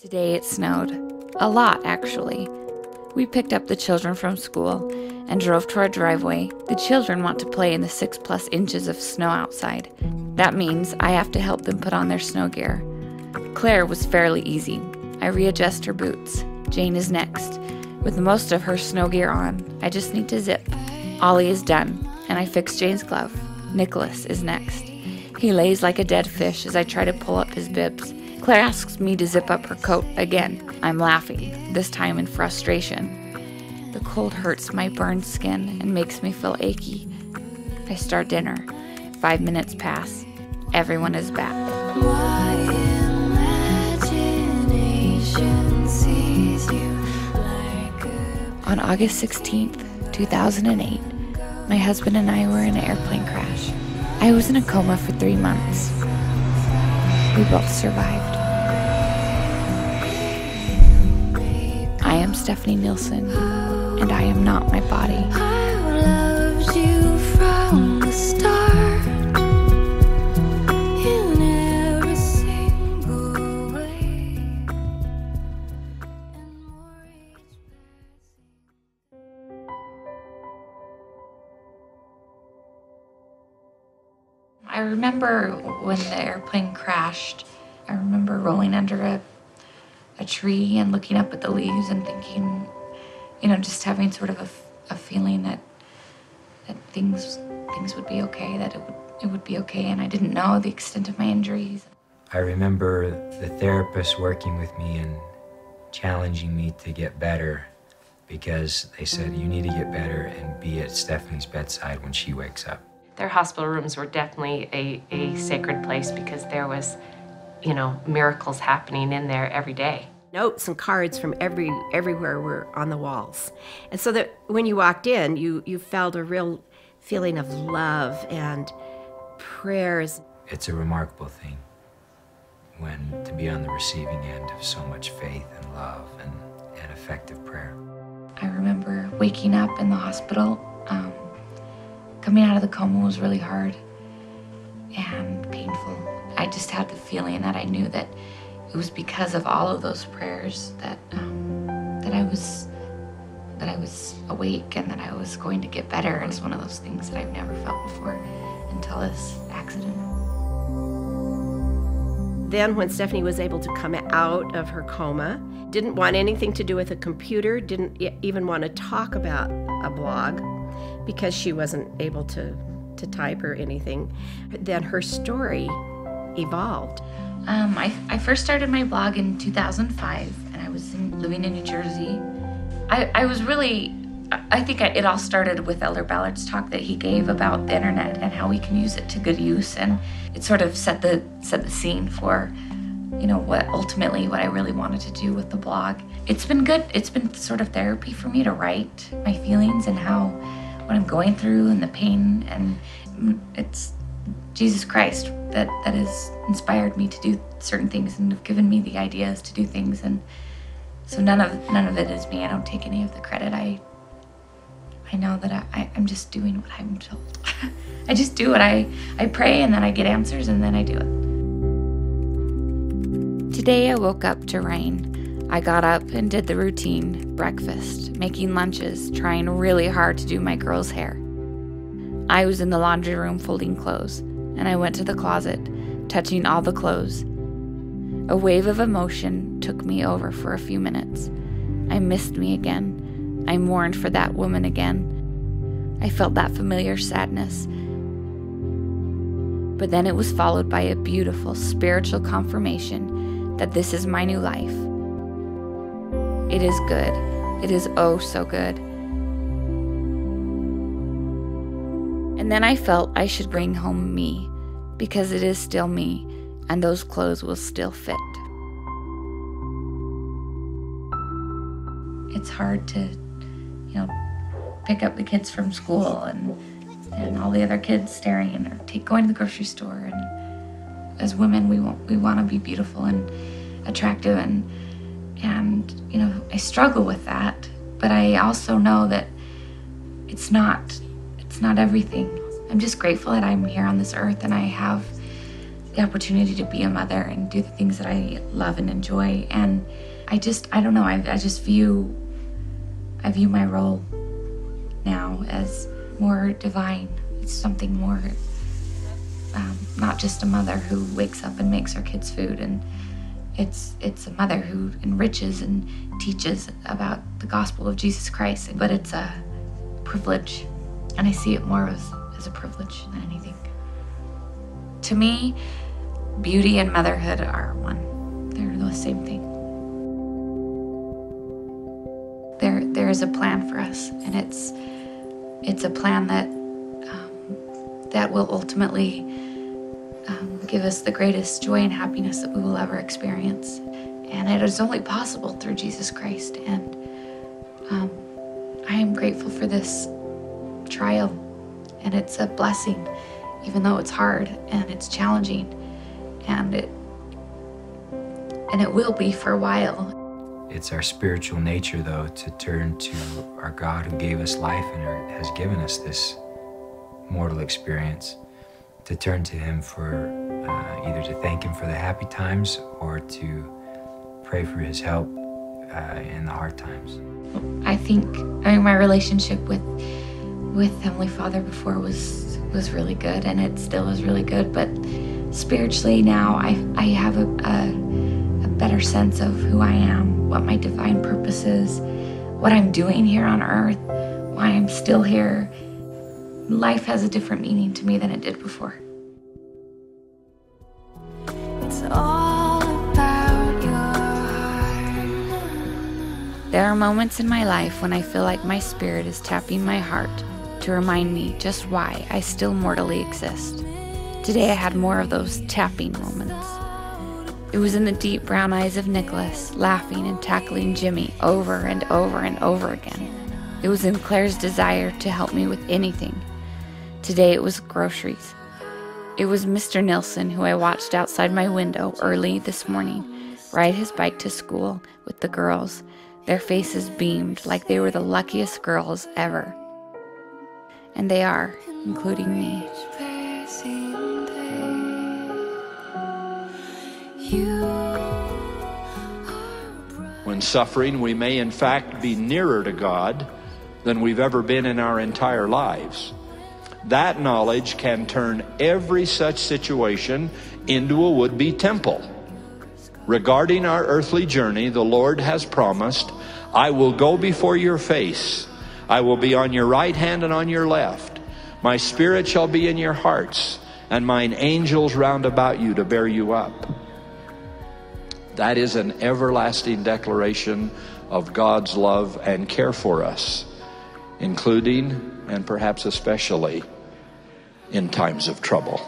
Today it snowed. A lot, actually. We picked up the children from school and drove to our driveway. The children want to play in the 6+ inches of snow outside. That means I have to help them put on their snow gear. Claire was fairly easy. I readjust her boots. Jane is next. With most of her snow gear on, I just need to zip. Ollie is done, and I fix Jane's glove. Nicholas is next. He lays like a dead fish as I try to pull up his bibs. Claire asks me to zip up her coat again. I'm laughing, this time in frustration. The cold hurts my burned skin and makes me feel achy. I start dinner. 5 minutes pass. Everyone is back. My imagination sees you like On August 16th, 2008, my husband and I were in an airplane crash. I was in a coma for 3 months. We both survived. I am Stephanie Nielsen, and I am not my body. I loved you from the start, in every single way. I remember when the airplane crashed. I remember rolling under a tree and looking up at the leaves and thinking, just having sort of a feeling that things would be okay, that it would be okay, and I didn't know the extent of my injuries. I remember the therapist working with me and challenging me to get better, because they said, you need to get better and be at Stephanie's bedside when she wakes up. Their hospital rooms were definitely a sacred place, because there was, miracles happening in there every day. Notes and cards from everywhere were on the walls. And so that when you walked in, you felt a real feeling of love and prayers. It's a remarkable thing to be on the receiving end of so much faith and love and effective prayer. I remember waking up in the hospital. Coming out of the coma was really hard and painful. I just had the feeling that I knew that it was because of all of those prayers that I was awake and that I was going to get better. It's one of those things that I've never felt before until this accident. Then when Stephanie was able to come out of her coma, didn't want anything to do with a computer, didn't even want to talk about a blog because she wasn't able to type or anything, then her story evolved. I first started my blog in 2005, and I was living in New Jersey. I think it all started with Elder Ballard's talk that he gave about the internet and how we can use it to good use, and it sort of set the scene for, what I really wanted to do with the blog. It's been good. It's been sort of therapy for me to write my feelings and what I'm going through and the pain, and it's Jesus Christ that has inspired me to do certain things and have given me the ideas to do things, and so none of it is me. I don't take any of the credit. I know that I'm just doing what I'm told. I just do it. I pray, and then I get answers, and then I do it. Today I woke up to rain. I got up and did the routine: breakfast, making lunches, trying really hard to do my girls' hair. I was in the laundry room folding clothes, and I went to the closet, touching all the clothes. A wave of emotion took me over for a few minutes. I missed me again. I mourned for that woman again. I felt that familiar sadness. But then it was followed by a beautiful spiritual confirmation that this is my new life. It is good. It is oh so good. And then I felt I should bring home me, because it is still me, and those clothes will still fit. It's hard to, pick up the kids from school and all the other kids staring, or going to the grocery store. And as women, we want to be beautiful and attractive, and I struggle with that. But I also know that it's not everything. I'm just grateful that I'm here on this earth, and I have the opportunity to be a mother and do the things that I love and enjoy. And I don't know, I view my role now as more divine. It's something more, not just a mother who wakes up and makes her kids food, and it's a mother who enriches and teaches about the gospel of Jesus Christ. But it's a privilege, and I see it more as a privilege than anything. To me, beauty and motherhood are one. They're the same thing. There is a plan for us, and it's a plan that will ultimately give us the greatest joy and happiness that we will ever experience. And it is only possible through Jesus Christ. And I am grateful for this trial, and it's a blessing, even though it's hard and it's challenging, and it will be for a while. It's our spiritual nature, though, to turn to our God who gave us life and has given us this mortal experience, to turn to Him for either to thank Him for the happy times or to pray for His help in the hard times. I mean, my relationship with Heavenly Father before was really good, and it still is really good, but spiritually now I have a better sense of who I am, what my divine purpose is, what I'm doing here on earth, why I'm still here. Life has a different meaning to me than it did before. It's all about your heart. There are moments in my life when I feel like my spirit is tapping my heart to remind me just why I still mortally exist. Today I had more of those tapping moments. It was in the deep brown eyes of Nicholas, laughing and tackling Jimmy over and over and over again. It was in Claire's desire to help me with anything. Today it was groceries. It was Mr. Nielsen, who I watched outside my window early this morning, ride his bike to school with the girls. Their faces beamed like they were the luckiest girls ever. And they are, including me. When suffering, we may in fact be nearer to God than we've ever been in our entire lives. That knowledge can turn every such situation into a would-be temple. Regarding our earthly journey, the Lord has promised, "I will go before your face. I will be on your right hand and on your left. My spirit shall be in your hearts, and mine angels round about you to bear you up." That is an everlasting declaration of God's love and care for us, including and perhaps especially in times of trouble.